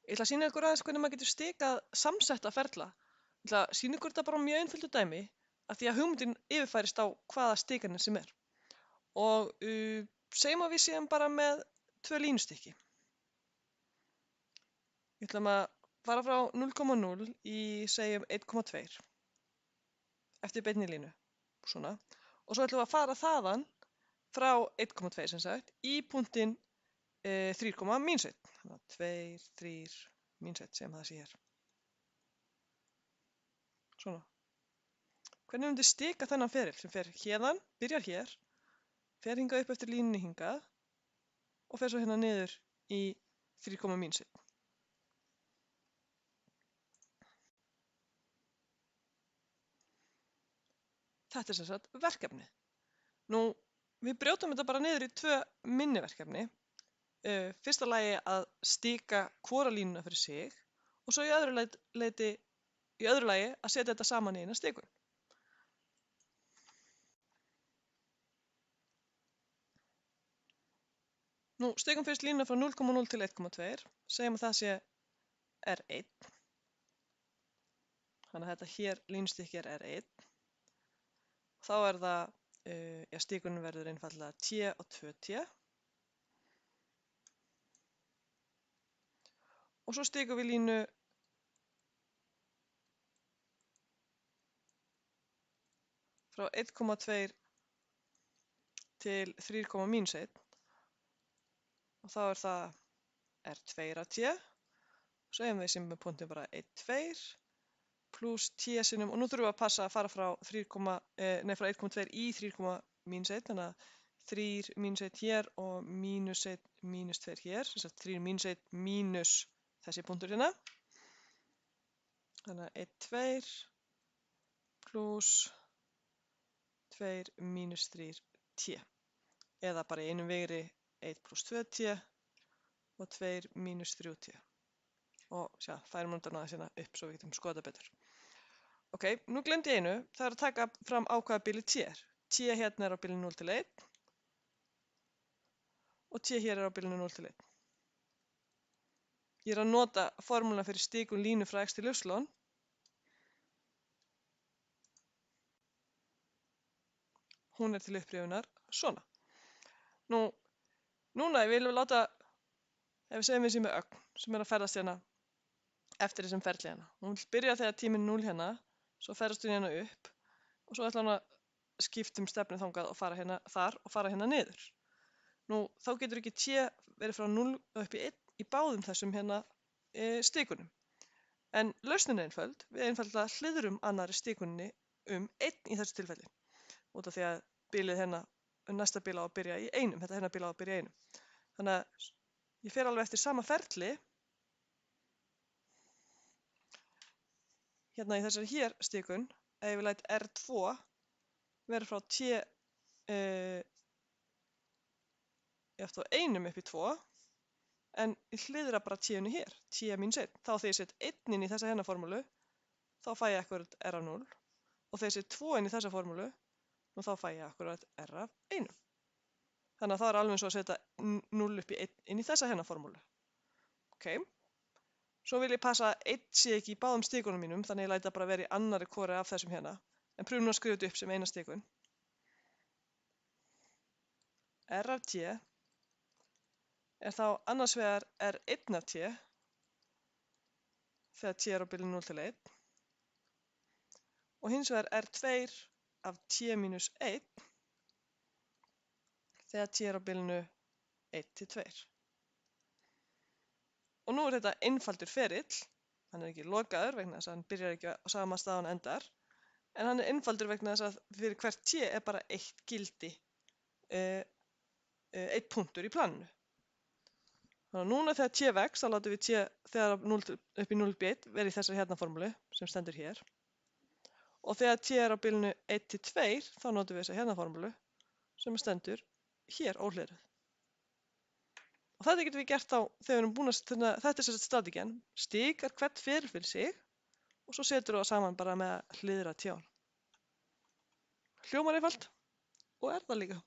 Ég ætla að sýna ykkur aðeins hvernig maður getur stikað samsetta ferla. Ég ætla að sýna ykkur þetta bara á mjög einföldu dæmi af því að hugmyndin yfirfærist á hvaða stikanir sem er. Og segjum að við séum bara með 2 línustykki. Við ætlum að fara frá 0,0 í segjum 1,2 eftir beinni línu. Svona. Og svo ætlum við að fara þaðan frá 1,2 sem sagt í punktinn 3,-1. Þannig að 2, 3, -1 sem það sé hér. Svona. Hvernig myndi stika þennan feril sem fer hérðan, byrjar hér, fer hingað upp eftir línunni hingað og fer svo hérna niður í 3,-1. Þetta er sem sagt verkefni. Nú, við brjótum þetta bara niður í 2 minni verkefni. Fyrsta lagi að stika hvora línuna fyrir sig og svo í öðru lagi að setja þetta saman í eina stikun. Nú, stikum fyrst línuna frá 0,0 til 1,2, segjum að það sé R1. Þannig að þetta hér línustykki er R1. Þá er það, stikunum verður einfallega T og 2T. Og svo stikum við línu frá 1,2 til 3,-1 og þá er það R2T. Segjum við sem með punktin bara 1, 2 pluss T sinnum, og nú þurfum við að passa að fara frá 1,2 í 3,-1, þannig að 3-1 hér og -1, -2 hér, þess að 3-1 mínus þessi punktur hérna. Þannig að 1, 2 pluss 2 mínus 3T. Eða bara í einum vegri 1 pluss 2T og 2 mínus 3T. Og sjá, færum við þetta hérna upp svo við getum skoða þetta betur. Ok, nú glemdi ég einu, það er að taka fram á hvaða bili T er. T hérna er á bilinu 0 til 1 og T hér er á bilinu 0 til 1. Ég er að nota formúluna fyrir stikun línu frá x til y. Hún er til upprifjunar svona. Núna viljum við láta, ef við segjum við séum með ögn sem er að ferðast hérna eftir þessum ferli hérna. Hún vil byrja þegar tíminn 0 hérna, svo ferðast hún hérna upp og svo ætla hún að skipta um stefnu þangað og fara hérna þar og fara hérna niður. Nú, þá getur ekki T verið frá 0 upp í 1 í báðum þessum hérna stikunum. En lausnin er einföld, við einfaldlega hliðrum annarri stikuninni 1 í þessu tilfelli. Út af því að bilið hérna, næsta bil á að byrja í 1, þetta hérna bil á að byrja í 1. Þannig að ég fer alveg eftir sama ferli. Hérna í þessari hér stikun, ef ég vil læt R2 vera frá T eftir 1 upp í 2, en ég hliðra bara T-inu hér, T-1. Þá þegar ég set 1 inn í þessa hérna formúlu, þá fæ ég akkurat R af 0. Og þegar ég set 2 inn í þessa formúlu, þá fæ ég akkurat R af 1. Þannig að það er alveg eins og að setja 0 upp í 1 inn í þessa hérna formúlu. Ok. Svo vil ég passa að 1 sé ekki í báðum stikunum mínum, þannig ég læta bara vera í annari hvori af þessum hérna. En pröfum að skrifa þetta upp sem eina stikun. R af T er þá annars vegar R1 af T þegar T er á bilinu 0 til 1 og hins vegar R2 af T mínus 1 þegar T er á bilinu 1 til 2. Og nú er þetta einfaldur ferill, hann er ekki lokaður vegna þess að hann byrjar ekki á sama stað og hann endar, en hann er einfaldur vegna þess að fyrir hvert T er bara 1 gildi, 1 punktur í planinu. Þannig að núna þegar T vex, þá látum við T þegar upp í 0 upp í 1 vera í þessari hérna formúlu sem stendur hér. Og þegar T er á bilinu 1 til 2, þá notum við þessa hérna formúlu sem stendur hér óhliðruð. Og þetta getum við gert þá þegar við erum búin að, þetta er sérst strategían, stikar hvert fyrir sig og svo setur við það saman bara með að hliðra T-án. Hljómar einfalt og er það líka.